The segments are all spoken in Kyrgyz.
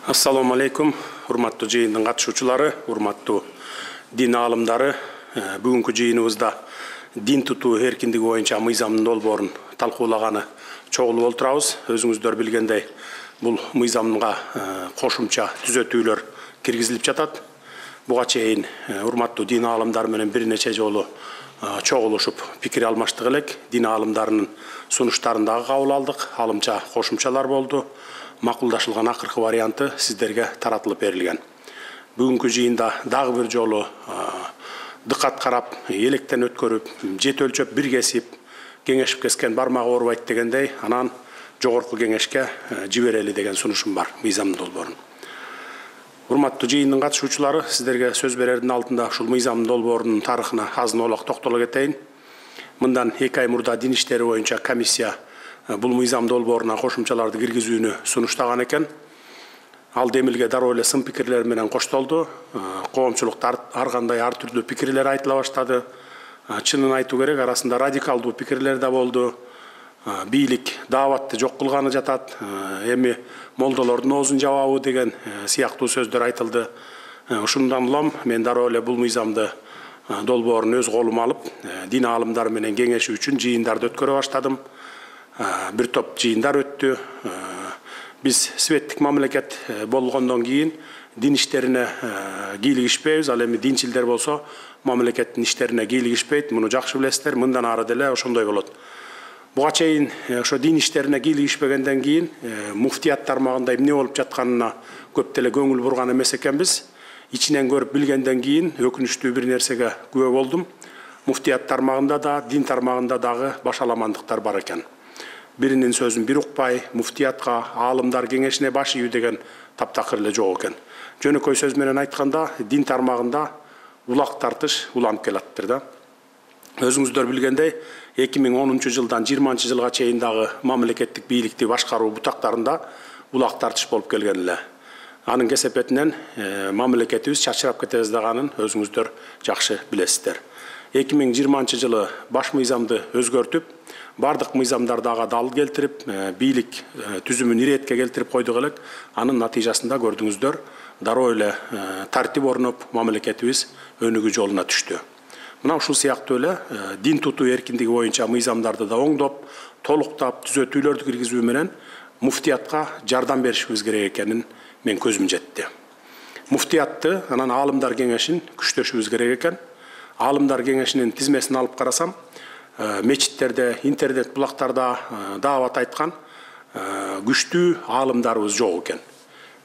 Assalamu alaikum, урматтуу жыйындын катышуучулары, урматтуу дин аалымдары. Бүгүнкү жыйыныбызда дин тутуу эркиндиги боюнча мыйзамдын долбоорун талкуулаганы чогулуп олтурабыз. Өзүңүздөр билгендей, бул мыйзамга кошумча түзөтүүлөр киргизилип жатат. Буга чейин урматтуу дин аалымдары менен бир нече жолу чогулушуп пикир алмаштык элек. Дин аалымдарынын сунуштарын дагы кабыл алдык. Алымча кошумчалар болду. Макулдашылган акыркы варианты сиздерге таратылып берилген. Бүгүнкү жыйында дагы бир жолу дыкат карап, электен өткөрүп, жет өлчөп, бир кесип, кеңешип кескен бармагы оорубайт дегендей, анан жогорку кеңешке жиберели деген сунушум бар, мыйзамдын долбоорун. Урматтуу жыйындын катышуучулары, сиздерге сөз берердин алдында ушул мыйзамдын долбоорунун тарыхына азын оолак токтоло кетейин. Мындан 2 ай мурда дин иштери боюнча комиссия бул мыйзам долбооруна кошумчаларды киргизүүнү сунуштаган экен. Ал демилге дароо эле сын пикирлер менен коштолду. Коомчулукта ар кандай ар түрдүү пикирлер айтыла баштады. Чынын айтуу керек, арасында радикалдуу пикирлер да болду. Бийлик дааватты жок кылганы жатат, эми молдолордун оозун жабабы деген сыяктуу сөздөр айтылды. Ушундан улам мен дароо эле бул мыйзамды долбоорун өз колума алып, дин аалымдары менен кеңешүү үчүн жыйындарды өткөрө баштадым. Бир топ жыйындар өттү. Биз светтик мамлекет болгондон кийин дин иштерине кийлигишпейбиз. Ал эми динчилдер болсо мамлекеттин иштерине кийлигишпейт. Муну жакшы билесиздер. Мындан ары деле ошондой болот. Буга чейин ошо дин иштерине кийлигишпегенден кийин муфтият тармагында эмне болуп жатканына көп деле көңүл бурган эмес экенбиз. Ичинен көрүп билгенден кийин өкүнүчтүү бир нерсеге күбө болдум. Муфтият тармагында да, дин тармагында дагы башаламандыктар бар экен. Биринин сөзүн бир укпай, муфтиятка, аалымдар кеңешине баш ийүү деген таптакыр эле жок экен. Жөнөкөй сөз менен айтканда, дин тармагында улак тартыш уланып келаттыр да. Өзүңүздөр билгендей, 2010-жылдан 20-жылга чейин дагы мамлекеттик бийликти башкаруу бутактарында улак тартыш болуп келген эле. Анын кесепетинен мамлекетибиз чачырап кетебиздеганын өзүңүздөр жакшы билесиздер. 2020-жылы баш мыйзамды өзгөртүп, бардык мыйзамдарды ага дал келтирип, бийлик түзүмүн иретке келтирип койдук элек. Анын натыйжасында көрдүңүздөр, дароо эле тартип орноп, мамлекетибиз өнүгүү жолуна түштү. Мына ушул сыяктуу эле дин тутуу эркиндиги боюнча мыйзамдарды да оңдоп, толуктап, түзөтүүлөрдү киргизүү менен муфтиятка жардам беришибиз керек экенин мен көзүм жетти. Муфтиятты, анан аалымдар кеңешин күчтөшүбүз керек экен. Аалымдар кеңешинин тизмесин алып карасам, мечиттерде, интернет булактарда даават айткан күчтүү аалымдарыбыз жок экен.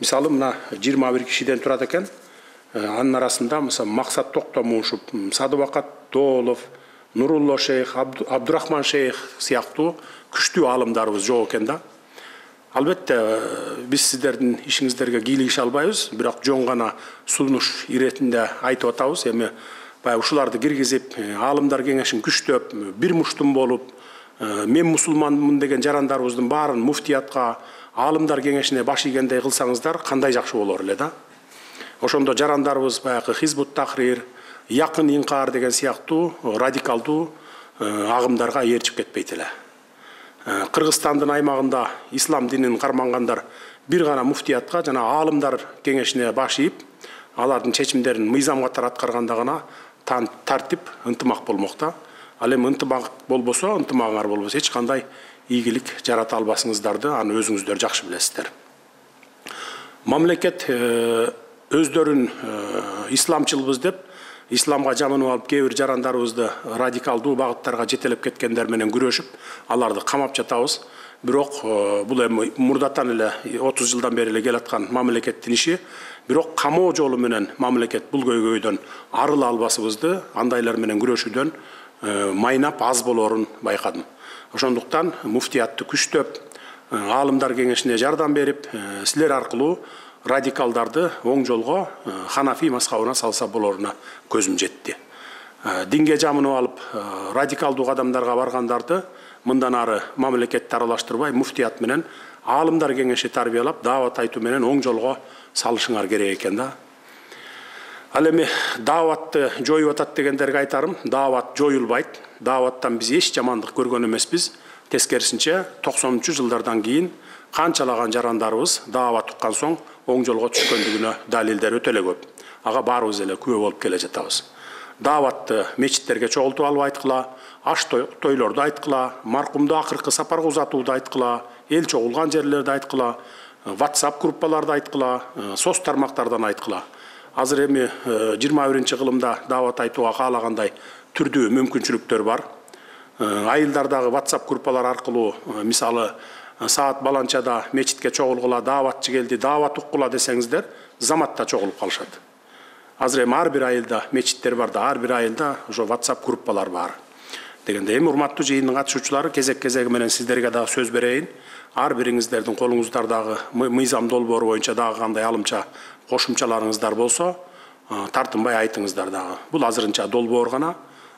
Мисалы, мына 21 кишиден турат экен. Анын арасында мисалы Максат Токтомушев, Садыбакат Доолов, Нурулло шейх, Абдурахман шейх сыяктуу күчтүү аалымдарыбыз жок экен да. Албетте, биз сиздердин ишиңиздерге кийлигише албайбыз, бирок жөн гана сунуш иретинде айтып атабыз. Эми ушуларды киргизип, аалымдар кеңешин күчтөп, бир муштум болуп, мен мусулманмын деген жарандарыбыздын баарын муфтиятка, аалымдар кеңешине баш ийгендей кылсаңыздар, кандай жакшы болор эле да. Ошондо жарандарыбыз баягы Хизбут Тахрир, Якын Инкар деген сыяктуу радикалдуу агымдарга ээрчип кетпейт эле. Кыргызстандын аймагында ислам динин кармангандар бир гана муфтиятка жана аалымдар кеңешине баш ийип, алардын чечимдерин мыйзам катары аткарганда гана тартип, ынтымак болмокта. Ал эми ынтымак болбосо, ынтымагыңар болбосо эч кандай ийгилик жарата албасыңыздарды аны өзүңүздөр жакшы билесиздер. Мамлекет өздөрүн исламчылбыз деп, исламга жаманып алып кээ бир жарандарыбызды радикалдуу багыттарга жетелеп кеткендер менен күрөшүп, аларды камап жатабыз. Бирок бул эми мурдатан эле 30 жылдан бери эле келаткан мамлекеттин иши. Бирок камоо жолу менен мамлекет бул көйгөйдөн арыла албасыбызды, андайлар менен күрөшүүдөн майнап аз болорун байкадым. Ошондуктан муфтиятты күчтөп, аалымдар кеңешине жардам берип, силер аркылуу радикалдарды оң жолго Ханафи мазхабына салса болоруна көзүм жетти. Динге жамынып алып, радикалдуу кадамдарга баргандарды мындан ары мамлекетти аралаштырбай, муфтият менен аалымдар кеңеши тарбиялап, даават айтуу менен оң жолго салышыңар керек экен да. Ал эми дааватты жоюп атат дегендерге айтарым, даават жоюлбайт. Дааваттан биз эч жамандык көргөн эмеспиз. Тескерисинче 90-жылдардан кийин Канчалаган жарандарыбыз даават уккан соң оң жолго түшкөндүгүнө далилдер өтө эле көп. Ага баарыбыз эле күбө болуп келе жатабыз. Дааватты мечиттерге чогултуп алып айткыла, аш тойлорду айткыла, маркумду акыркы сапарга узатууду айткыла, эл чогулган жерлерди айткыла, WhatsApp группаларды айткыла, соц тармактардан айткыла. Азыр эми 21-кылымда даават айтууга каалагандай түрдүү мүмкүнчүлүктөр бар. Айылдардагы WhatsApp группалар аркылуу мисалы саат баланчада мечитке чогулгула, дааватчы келди, даават уккула десеңиздер, заматта чогулуп калышат. Азыр эми ар бир айылда мечиттер бар да, ар бир айылда ошо WhatsApp группалар бар. Дегенде эми урматтуу жыйындын катышуучулары кезек-кезеги менен сиздерге дагы сөз берейин. Ар бириңиздердин колуңуздардагы мыйзам долбоору боюнча дагы кандай алымча кошумчаларыңыздар болсо, тартынбай айтыңыздар дагы. Бул азырынча долбоор гана.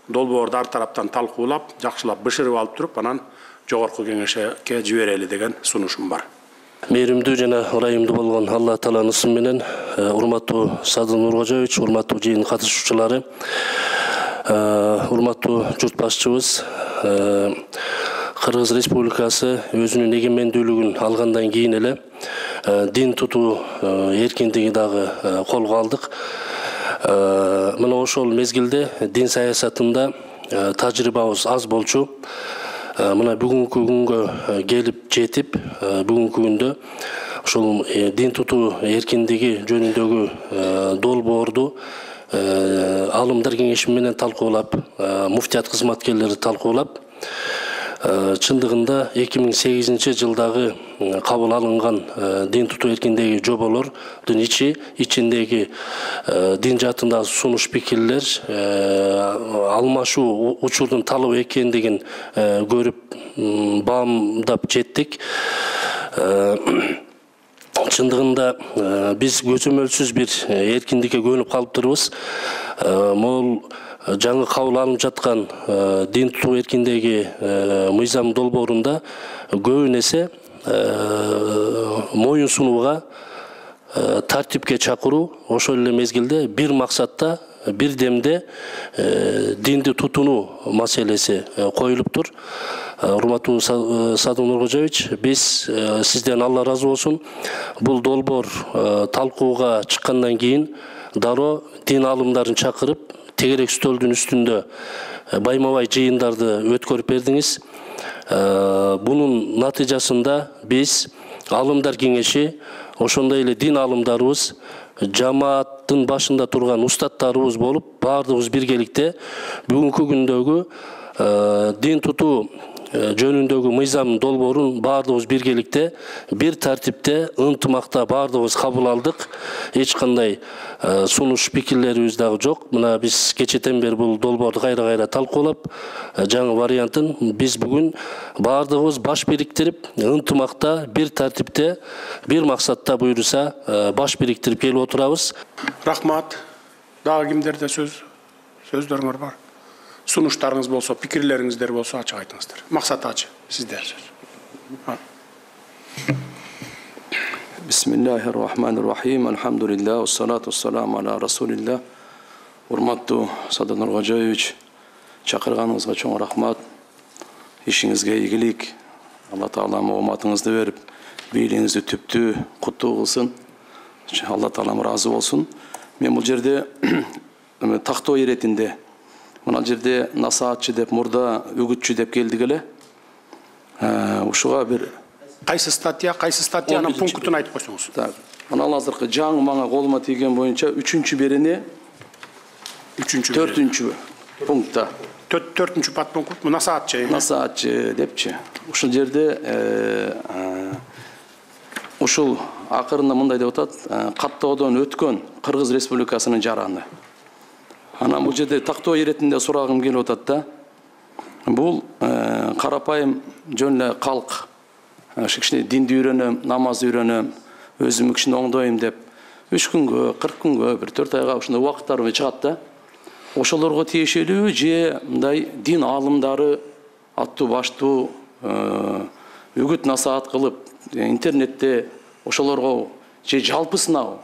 Долбоорду ар тараптан талкуулап, жакшылап бышырып алып туруп, анан жогорку кеңешке жиберели деген сунушум бар. Мээримдүү жана ырайымдуу болгон Алла Тааланын ысымы менен, урматтуу Садыр Нуркожоевич, урматтуу жыйын катышуучулары, урматтуу журт башчыбыз, Кыргыз Республикасы өзүнүн эгемендүүлүгүн алгандан кийин эле дин тутуу эркиндиги дагы колго алдык. Мына ошол мезгилде дин саясатында тажрыйбабыз аз болчу. Мына бүгүнкү күнгө келип жетип, бүгүнкү күндө ошол дин тутуу эркиндиги жөнүндөгү долбоорду алымдар кеңеши менен талкуулап, муфтият кызматкерлери талкуулап, чындыгында 2008 жылдагы кабыл алынган дин тутуу эркиндиги жоболордун ичиндеги дин жаатындагы сунуш пикирлер алмашуу учурдун талап экендигин көрүп баамдап жеттик. Чындыгында биз көзөмөлсүз бир эркиндикке көнүп калыптырбыз. Могул жаңы кабыл алынып жаткан дин тутуу эркиндиги мыйзам долбоорунда көбүн эсе моюн сунууга, тартипке чакыруу, ошол эле мезгилде бир максатта, бир демде динди тутунуу маселеси коюлуптур. Урматтуу Садыр Нуркожоевич, биз сизден Алла ыраазы болсун. Бул долбоор талкууга чыккандан кийин дароо дин алымдарын чакырып, тегерек стөлдүн үстүндө байма-бай жыйындарды өткөрүп бердиңиз. Бунун натыйжасында биз алымдар кеңеши, ошондой эле дин алымдарыбыз, жамааттын башында турган устаттарыбыз болуп, баардыгыбыз биргеликте бүгүнкү күндөгү дин тутуу жөнүндөгү мыйзам долбоорун баардыгыбыз биргеликте, бир тартипте, ынтымакта баардыгыбыз кабыл алдык. Эч кандай сунуш пикирлерибиз дагы жок. Мына биз кечетен бери бул долбоорду кайра талкуулап, жаңы вариантын биз бүгүн баардыгыбыз баш бириктирип, ынтымакта, бир тартипте, бир максатта буйруса, баш бириктирип келип отурабыз. Рахмат. Дагы кимдерде сөздөрүңөр бар? Сунуштарыңыз болсо, пикирлериңиздер болсо ачык айтыңыздар. Максат ачы, сиздер сөз. Бисмиллахир-рахманир-рахим. Алхамдулиллах, ассалату ассаламу аля расулиллах. Урматтуу Садыр Нуркожоевич, чакырганыңызга чоң рахмат. Ишиңизге ийгилик. Алла Таалам ооматыңызды берип, бийлигиңизди түптүү куттуу кылсын. Алла Таалам ыраазы болсун. Мен бул жерде тактоо иретинде мына жерде насаатчы деп, мурда үгүтчү деп келдик эле. Ушуга бир Кайсы статьянын пунктун айтып койсоңуз. Мына азыркы жаңы мага колума тийген боюнча 3-чү берене 4-чү пунктта. 4-чү подпункт насаатчы. Насаатчы депчи. Ушул жерде ушул акырында мындай деп атат, каттоодон өткөн Кыргыз Республикасынын жараны. Анан бул жерде тактоо иретинде сурагым келип атат да. Бул карапайым жөн эле калк, кичине динди үйрөнөм, намазды үйрөнөм, өзүм кичине оңдойм деп 3 күнгө, 40 күнгө, бир 4 айга ушундай убакыттар чыгат да. Ошолорго тиешелүү же мындай дин алымдары аттуу баштуу үгүт насаат кылып, интернетте ошолорго же жалпысына,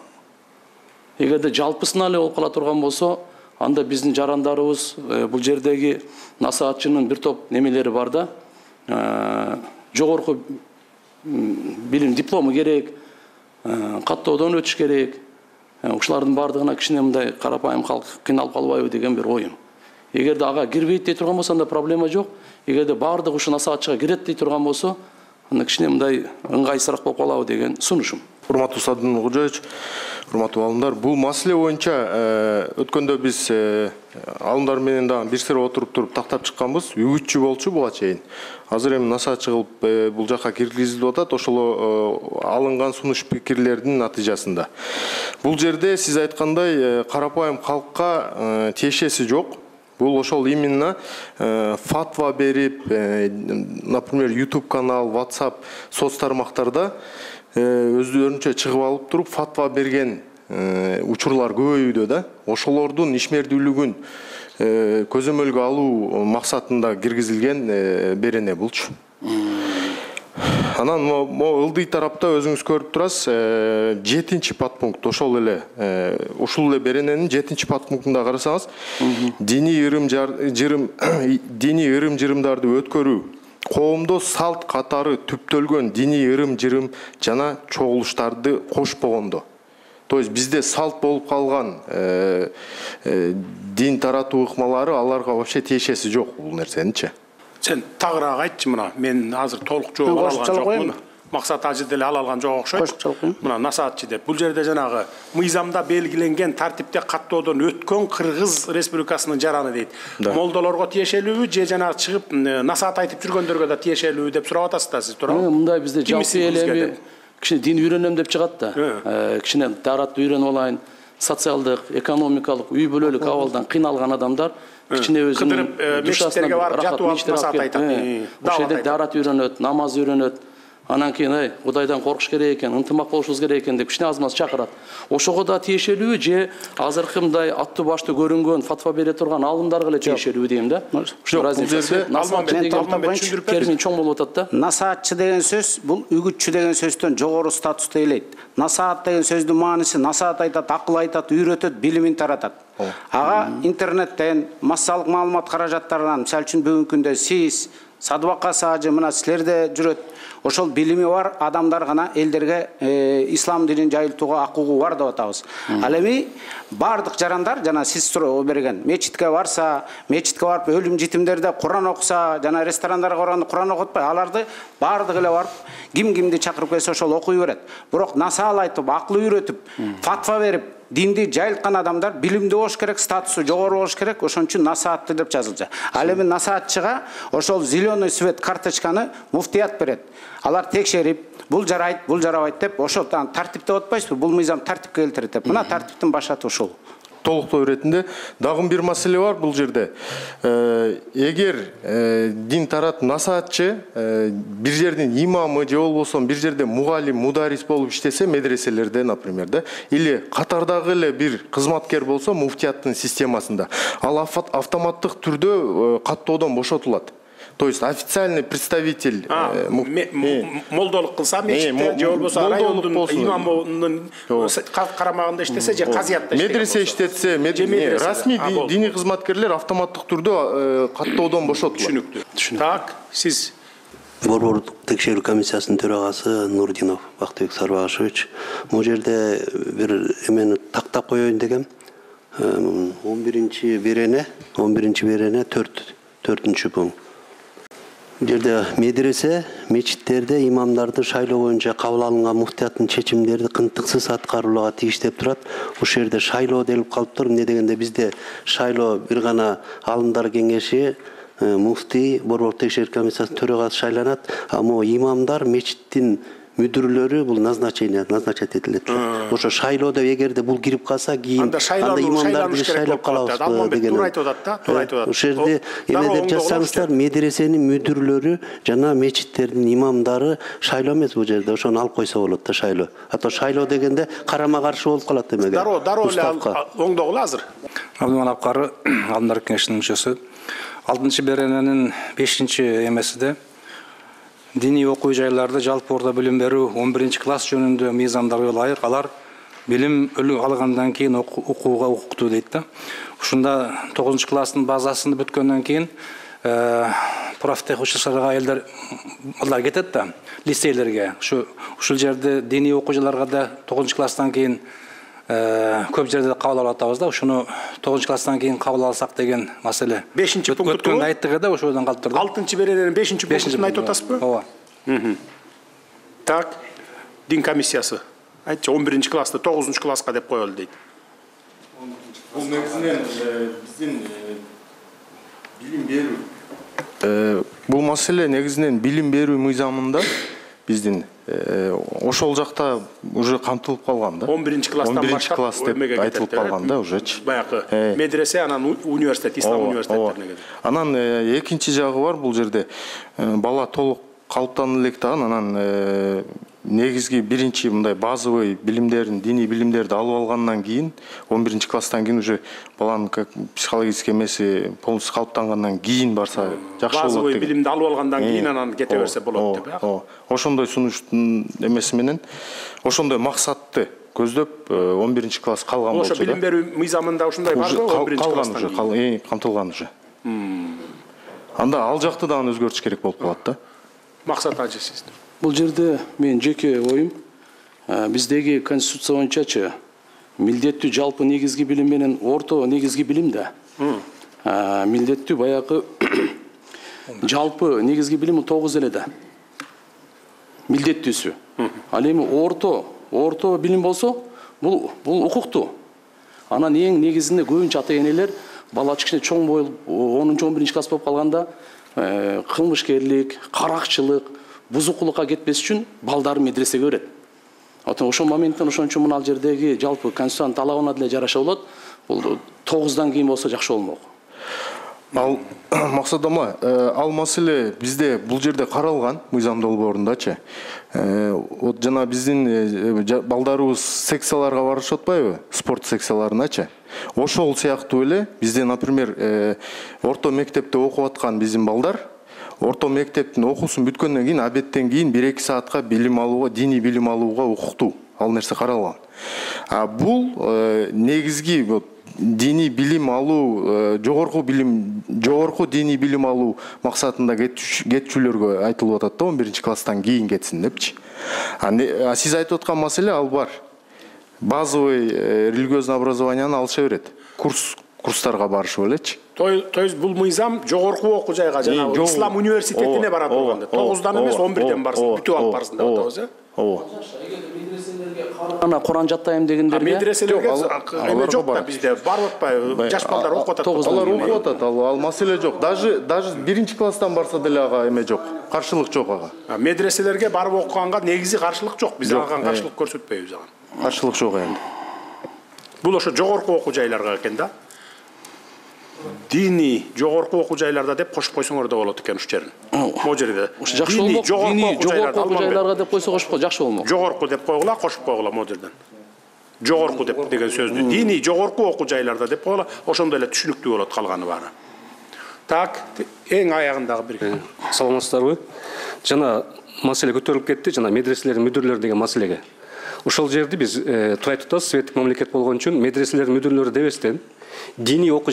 эгерде жалпысына эле болуп кала турган болсо, анда биздин жарандарыбыз бул жердеги насаатчынын бир топ немелери бар да, жогорку билим диплому керек, каттоодон өтүш керек. Ушулардын бардыгына кичине мындай карапайым калк кыйналып калбайбы деген бир оюм. Эгерде ага кирбейт дей турган болсо анда проблема жок. Эгерде бардыгы ушу насаатчыга кирет дей турган болсо, анда кичине мындай ыңгайсыраак болуп калабы деген сунушум. Урматтуу Садын Кожоевич, урматтуу алымдар, бул маселе боюнча өткөндө биз алымдар менен дагы бир сыйра отуруп туруп тактап чыкканбыз, үгүтчү болчу буга чейин. Азыр эми насаатчы кылып бул жакка киргизилип атат, ошол алынган сунуш пикирлердин натыйжасында. Бул жерде сиз айткандай карапайым калкка тиешеси жок. Бул ошол именно фатва берип, например, YouTube канал, WhatsApp, соц тармактарда өздөрүнчө чыгып алып туруп фатва берген учурлар көбөйүүдө да. Ошолордун ишмердүүлүгүн көзөмөлгө алуу максатында киргизилген берене булчу. Анан могу ылдый тарапта өзүңүз көрүп турасыз, 7-чи подпункт ошол эле ушул эле берененин 7-чи подпунктунда карасаңыз, диний ырым-жырымдарды өткөрүү, коомдо салт катары түптөлгөн диний ырым-жырым жана чогулуштарды кошпогондо. То есть бизде салт болуп калган дин таратуу ыкмалары аларга вообще тиешеси жок бул нерсеничи. Сен тагыраак айтчы мына, мен азыр толук жооп ала алган жокмун. Максат ажы деле ала алган жок окшойт. Мына насаатчы деп. Бул жерде жанагы мыйзамда белгиленген тартипте каттоодон өткөн Кыргыз Республикасынын жараны дейт. Молдолорго тиешелүүбү же жанагы чыгып насаат айтып жүргөндөргө да тиешелүүбү деп сурап атасыз да сиз, туурабы? Мындай бизде жалпы эле кичине дин үйрөнөм деп чыгат да. Кичине таратты үйрөнүп алайын, социалдык, экономикалык, үй бүлөлүк абалдан кыйналган адамдар кичине өзүнүн мешиттерге барып жатып алып насаат айтат. Ошол жерде дарат үйрөнөт, намаз үйрөнөт. Анан кийин Кудайдан коркуш керек экен, ынтымак болушубуз керек экен деп кичине аз-маз чакырат. Ошого да тиешелүү же азыркы мындай аттуу баштуу көрүнгөн фатва бере турган алымдарга эле тиешелүү дейм да. Ошол разница. Термин чоң болуп атат да. Насаатчы деген сөз бул үгүтчү деген сөздөн жогору статусту ээлейт. Насаат деген сөздүн мааниси насаат айтат, акыл айтат, үйрөтөт, билимин таратат. Ага интернеттен, массалык маалымат каражаттарынан, мисалы үчүн бүгүнкү күндө сиз, Садыбакка Сажы, мына силерде жүрөт. Ошол билими бар адамдар гана элдерге ислам динин жайылтууга акугу бар деп атабыз. Ал эми бардык жарандар жана сиз суроо берген мечитке барса, мечитке барып өлүм житимдерде Куран окуса, жана ресторандарга барганда Куран окутпай, аларды бардык эле барып кимди чакырып келсе ошол окуй берет. Бирок насаал айтып, акыл үйрөтүп, фатва берип, динди жайылткан адамдар билимдүү болуш керек, статусу жогору болуш керек, ошон үчүн насаатты деп жазылчу. Ал эми насаатчыга ошол зеленый свет карточканы муфтият берет. Алар текшерип, бул жарайт, бул жарабайт деп, ошол тартипте отпайсызбы? Бул мыйзам тартипке келтирет деп. Мына тартиптин башаты ушул. Толуктоо иретинде дагы бир маселе бар бул жерде. Эгер дин тарат насаатчы бир жердин имамы же болбосо бир жерде мугалим, мударис болуп иштесе, медреселерде, например, да, или катардагы эле бир кызматкер болсо, муфтияттын системасында, ал автоматтык түрдө каттоодон бошотулат. То есть официальный представитель молдолук кылса мечитте же болбосо райондун имамынын карамагында иштесе же казиятта иштесе, медресе иштетсе, расмий диний кызматкерлер автоматтык түрдө каттоодон бошотулат. Түшүнүктүү. Так, сиз Борбордук текшерүү комиссиясынын төрагасы Нурдинов Бактыбек Сарбагашевич, бул жерде бир эмени тактап коеюн дегем. 11-чи берене 4-пункт. Жерде медресе, мечиттерде имамдарды шайлоо боюнча кабыл алынган муфтияттын чечимдерди кынтыксыз аткарууга тийиш деп турат. Ошол жерде шайлоо делип калыптыр. Эмне дегенде бизде шайлоо бир гана алымдар кеңеши, муфтий, борбордук текшерүү комиссиясынын төрагасы шайланат. А могу имамдар, мечиттин мүдүрлөрү бул назначать этилет. Ошо шайлоодо эгерде бул кирип калса, кийин анда имамдарды шайлап калабызбы деген. Туура айтып атат да, туура айтып атат. Ошол жерде эме деп жазсаңыздар, медресенин мүдүрлөрү жана мечиттердин имамдары шайлоо эмес бул жерде, ошону алып койсо болот да шайлоо. А то шайлоо дегенде карама каршы болуп калат эмеге. Дароо эле оңдогулу азыр. Абдыман Апкары, Алдындар кеңешинин мүчөсү. 6-чы берененин 5-чи эмесиде диний окуу жайларда жалпы орта билим берүү 11-чи класс жөнүндө мыйзамдарга ылайык алар билим алгандан кийин окууга укуктуу дейт да. Ушунда 9-чы класстын базасын бүткөндөн кийин профтех училищаларга аялдар балдар кетет да, лицейлерге. Ушул жерде диний окуучуларга да 9 класстан кийин көп жерде кабыл алып атабыз да, ушуну 9 класстан кийин кабыл алсак деген маселе. 5-пункт өткөндө айттык да, ошодон калып турду. 6-беренин 5-пунктун айтып атасызбы? Ооба. Так, дин комиссиясы. Айтчы 11 класста 9 класска деп коелу дейт. Бул негизинен биздин билим берүү. Бул маселе негизинен билим берүү мыйзамында биздин ошол жакта уже камтылып калган да. 11 класстан баштап 11 класс деп айтылып калган да уже. Баягы медресе, анан университет, ислам университеттерине кетет. Анан экинчи жагы бар, бул жерде бала толук калыптанып элек дагы, анан негизги биринчи мындай базовый билимдерин, диний билимдерди алып алгандан кийин 11 класстан кийин уже баланын психологический эмеси полностью калыптангандан кийин барса жакшы болот. Базовый билимди алып алгандан кийин анан кете берсе болот деп. Ошондой сунуштун эмеси менен, ошондой максатты көздөп 11 класс калган болчу. Ошо билим берүү мыйзамында ушундай барбы 11 класстан кийин? Камтылган уже. Анда ал жакты дагы өзгөртүш керек болуп калат да. Максат ажы сиз. Бұл жерде мен жеке ойым, биздеги конституция боюнчачы милдеттүү жалпы негизги билим менен орто негизги билим да. Милдеттүү баягы жалпы негизги билим 9 эле да. Милдеттүүсү. Ал эми орто билим болсо, бул укуктуу. Анан эң негизинде көбүнчө ата-энелер бала кичине чоң болуп 10-11 класс болуп калганда кылмышкерлик, каракчылык, бузукулукка кетпес үчүн балдарын медресеге берет. Ошол моменттен ошон үчүн мына жердеги жалпы конституциянын талабына деле жараша болот. Бул 9-дан кийин болсо жакшы болмок. Ал максат амла, ал маселе бизде бул жерде каралган мыйзам долбоорундачы. Вот жана биздин балдарыбыз секцияларга барышып атпайбы? Спорт секцияларыначы. Ошол сыяктуу эле бизде, например, орто мектепте окуп аткан биздин балдар орто мектептин окуусун бүткөндөн кийин абеттен кийин 1-2 саатка билим алууга, диний билим алууга укуктуу. Ал нерсе каралган. Бул негизги диний билим алуу, жогорку диний билим алуу максатында кетчүлөргө айтылып атат да, 11 класстан кийин кетсин депчи. Сиз айтып аткан маселе ал бар. Базовый религиозный образованияны алыша берет. Курстарга барышып элечи. То есть бул мыйзам жогорку окуу жайга, жана ислам университетине бара турганда 9-дан эмес 11-ден барсын, бүтүп алып барсын деп атабыз, э? Ооба. Ана Куран жаттайм дегендерге медреселерге эме жок да бизде, барып атпайбы, жаш балдар окуп атат. Алар окуп атат, ал маселе жок. Даже 1 класстан барса деле ага эме жок. Каршылык жок ага. Медреселерге барып окуганга негизи каршылык жок. Биз ага каршылык көрсөтпөйбүз ага. Каршылык жок энди. Бул ошо жогорку окуу жайларга экен да. Дини жогорку окуу жайларда деп кошуп койсоңор да болот экен ушул жерин. Могу жерде. Жакшы болмок. Дини жогорку окуу жайларга деп койсо кошуп жакшы болмок. Жогорку деп койгула, кошуп койгула могу жерден. Жогорку деп деген сөздү дини жогорку окуу жайларда деп койгула, ошондой эле түшүнүктүү болот калганы баары. Так, эң аягындагы бир. Саламатсыздарбы? Жана маселе көтөрүлүп кетти, жана медреселердин мүдүрлөрү деген маселеге. Ошол жерди биз турай тутабыз, светтик мамлекет болгон үчүн медреселердин мүдүрлөрү дебестен диний окуу